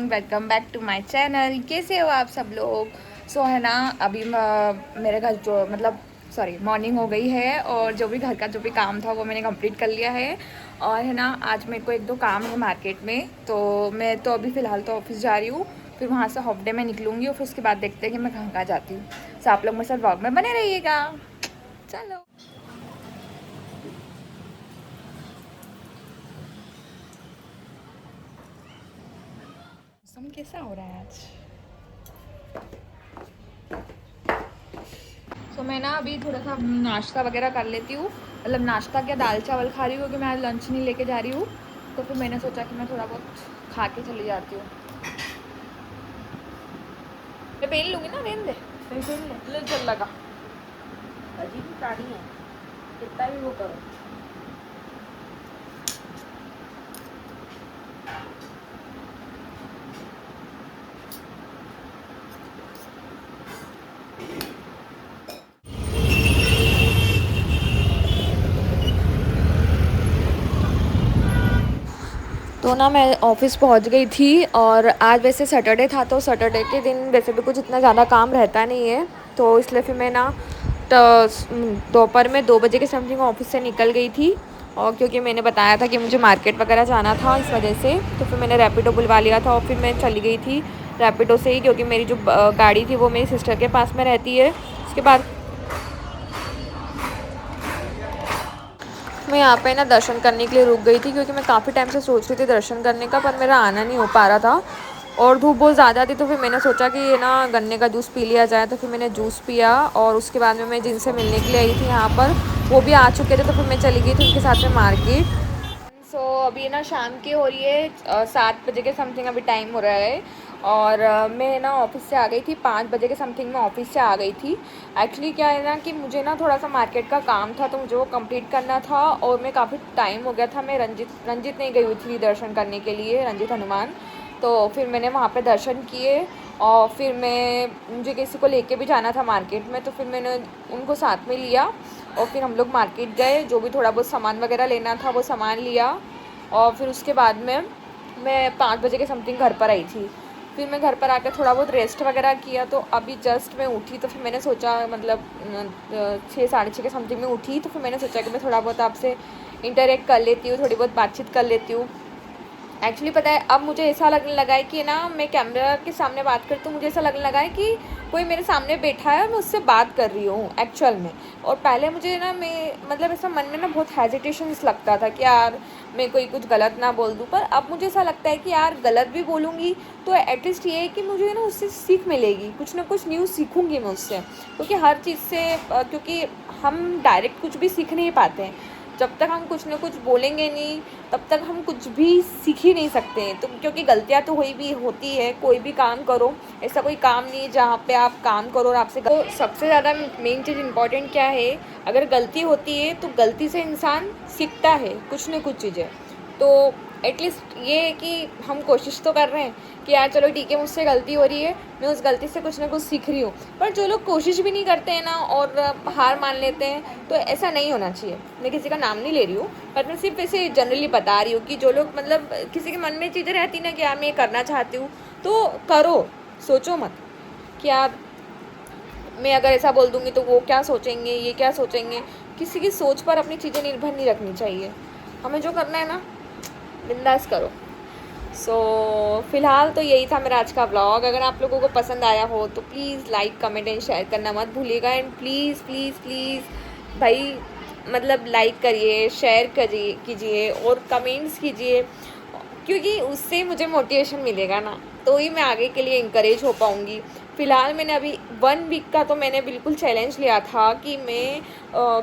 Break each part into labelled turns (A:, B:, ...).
A: Welcome back to my channel. कैसे हो आप सब लोग? है ना, अभी मेरे घर जो मॉर्निंग हो गई है और जो भी घर का जो भी काम था वो मैंने कंप्लीट कर लिया है। और है ना, आज मेरे को एक दो काम है मार्केट में, तो मैं तो अभी फ़िलहाल तो ऑफिस जा रही हूँ। फिर वहाँ से हाफ डे में निकलूँगी और फिर उसके बाद देखते हैं कि मैं कहाँ कहाँ जाती हूँ। तो आप लोग मेरे साथ व्लॉग में बने रहिएगा। चलो, मौसम कैसा हो रहा है आज? तो मैं ना अभी थोड़ा सा नाश्ता वगैरह कर लेती हूँ। मतलब नाश्ता क्या, दाल चावल खा रही हूँ क्योंकि मैं आज लंच नहीं लेके जा रही हूँ। तो फिर मैंने सोचा कि मैं थोड़ा बहुत खा के चली जाती हूँ। मैं पहन लूँगी ना, रहने दे, मैं पहन ले चल लगा। अजीब ही प्राणी है, कितना भी वो करो। तो ना मैं ऑफ़िस पहुंच गई थी और आज वैसे सैटरडे था, तो सैटरडे के दिन वैसे भी कुछ इतना ज़्यादा काम रहता नहीं है। तो इसलिए फिर मैं ना दोपहर में 2 बजे के समथिंग ऑफ़िस से निकल गई थी। और क्योंकि मैंने बताया था कि मुझे मार्केट वगैरह जाना था, इस वजह से तो फिर मैंने रैपिडो बुलवा लिया था और फिर मैं चली गई थी रैपिडो से ही, क्योंकि मेरी जो गाड़ी थी वो मेरी सिस्टर के पास में रहती है। उसके बाद मैं यहाँ पे ना दर्शन करने के लिए रुक गई थी, क्योंकि मैं काफ़ी टाइम से सोच रही थी दर्शन करने का, पर मेरा आना नहीं हो पा रहा था और धूप बहुत ज़्यादा थी। तो फिर मैंने सोचा कि ये ना गन्ने का जूस पी लिया जाए, तो फिर मैंने जूस पिया और उसके बाद में मैं जिनसे मिलने के लिए आई थी यहाँ पर, वो भी आ चुके थे, तो फिर मैं चली गई थी उनके साथ में मार्केट। अभी ना शाम की हो रही है 7 बजे के समथिंग अभी टाइम हो रहा है। और मैं ना ऑफ़िस से आ गई थी 5 बजे के समथिंग में ऑफ़िस से आ गई थी। एक्चुअली क्या है ना कि मुझे ना थोड़ा सा मार्केट का काम था, तो मुझे वो कंप्लीट करना था और मैं काफ़ी टाइम हो गया था, मैं रंजित नहीं गई हुई थी दर्शन करने के लिए, रंजित हनुमान। तो फिर मैंने वहाँ पे दर्शन किए और फिर मुझे किसी को लेके भी जाना था मार्केट में, तो फिर मैंने उनको साथ में लिया और फिर हम लोग मार्केट गए, जो भी थोड़ा बहुत सामान वगैरह लेना था वो सामान लिया। और फिर उसके बाद में मैं 5 बजे के समथिंग घर पर आई थी। फिर मैं घर पर आकर थोड़ा बहुत रेस्ट वगैरह किया, तो अभी जस्ट मैं उठी, तो फिर मैंने सोचा, मतलब 6 साढ़े 6 के समथिंग में उठी, तो फिर मैंने सोचा कि मैं थोड़ा बहुत आपसे इंटरेक्ट कर लेती हूँ, थोड़ी बहुत बातचीत कर लेती हूँ। एक्चुअली पता है, अब मुझे ऐसा लगने लगा है कि ना मैं कैमरा के सामने बात करती हूँ, मुझे ऐसा लगने लगा है कि कोई मेरे सामने बैठा है और मैं उससे बात कर रही हूँ एक्चुअल में। और पहले मुझे ना, मैं मतलब ऐसा मन में ना बहुत हेजिटेशंस लगता था कि यार मैं कोई कुछ गलत ना बोल दूँ, पर अब मुझे ऐसा लगता है कि यार गलत भी बोलूँगी तो एटलीस्ट ये है कि मुझे ना उससे सीख मिलेगी, कुछ ना कुछ न्यूज़ सीखूँगी मैं उससे। क्योंकि हर चीज़ से क्योंकि हम डायरेक्ट कुछ भी सीख नहीं पाते हैं, जब तक हम कुछ ना कुछ बोलेंगे नहीं तब तक हम कुछ भी सीख ही नहीं सकते हैं। तो क्योंकि गलतियाँ तो हुई भी होती है, कोई भी काम करो, ऐसा कोई काम नहीं है जहाँ पे आप काम करो और आपसे तो सबसे ज़्यादा मेन चीज़ इम्पॉर्टेंट क्या है, अगर गलती होती है तो गलती से इंसान सीखता है कुछ ना कुछ चीज़ें। तो एटलीस्ट ये है कि हम कोशिश तो कर रहे हैं कि यार चलो ठीक है, मुझसे गलती हो रही है, मैं उस गलती से कुछ ना कुछ सीख रही हूँ। पर जो लोग कोशिश भी नहीं करते हैं ना और हार मान लेते हैं, तो ऐसा नहीं होना चाहिए। मैं किसी का नाम नहीं ले रही हूँ, पर मैं सिर्फ ऐसे जनरली बता रही हूँ कि जो लोग, मतलब किसी के मन में चीज़ें रहती ना कि यार मैं ये करना चाहती हूँ, तो करो, सोचो मत कि यार मैं अगर ऐसा बोल दूँगी तो वो क्या सोचेंगे, ये क्या सोचेंगे। किसी की सोच पर अपनी चीज़ें निर्भर नहीं रखनी चाहिए। हमें जो करना है ना, बिंदास करो। फ़िलहाल तो यही था मेरा आज का व्लॉग। अगर आप लोगों को पसंद आया हो तो please like comment and share करना मत भूलिएगा। एंड प्लीज़ प्लीज़ प्लीज़ भाई, मतलब लाइक करिए, शेयर करिए, कीजिए और कमेंट्स कीजिए, क्योंकि उससे मुझे मोटिवेशन मिलेगा ना, तो ही मैं आगे के लिए इंकरेज हो पाऊँगी। फ़िलहाल मैंने अभी 1 वीक का तो मैंने बिल्कुल चैलेंज लिया था कि मैं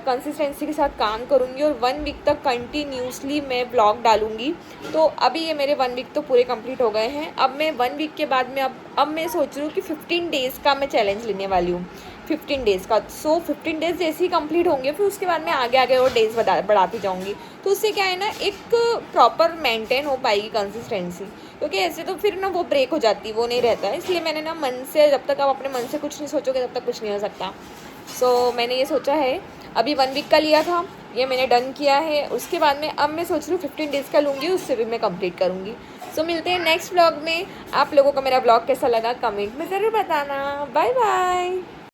A: कंसिस्टेंसी के साथ काम करूँगी और 1 वीक तक कंटिन्यूसली मैं ब्लॉग डालूँगी। तो अभी ये मेरे 1 वीक तो पूरे कंप्लीट हो गए हैं। अब मैं 1 वीक के बाद में अब मैं सोच रही हूँ कि 15 डेज़ का मैं चैलेंज लेने वाली हूँ, 15 डेज़ का। 15 डेज़ जैसे ही कंप्लीट होंगे फिर उसके बाद मैं आगे आगे और डेज़ बढ़ाती जाऊँगी। तो उससे क्या है ना, एक प्रॉपर मेंटेन हो पाएगी कंसिस्टेंसी, क्योंकि ऐसे तो फिर ना वो ब्रेक हो जाती है, वो नहीं रहता है। इसलिए मैंने ना मन से, जब तक आप अपने मन से कुछ नहीं सोचोगे तब तक कुछ नहीं हो सकता। मैंने ये सोचा है, अभी 1 वीक का लिया था, ये मैंने डन किया है। उसके बाद में अब मैं सोच रही हूँ 15 डेज़ का लूँगी, उससे भी मैं कंप्लीट करूँगी। सो मिलते हैं नेक्स्ट व्लॉग में। आप लोगों को मेरा व्लॉग कैसा लगा कमेंट में ज़रूर बताना। Bye bye.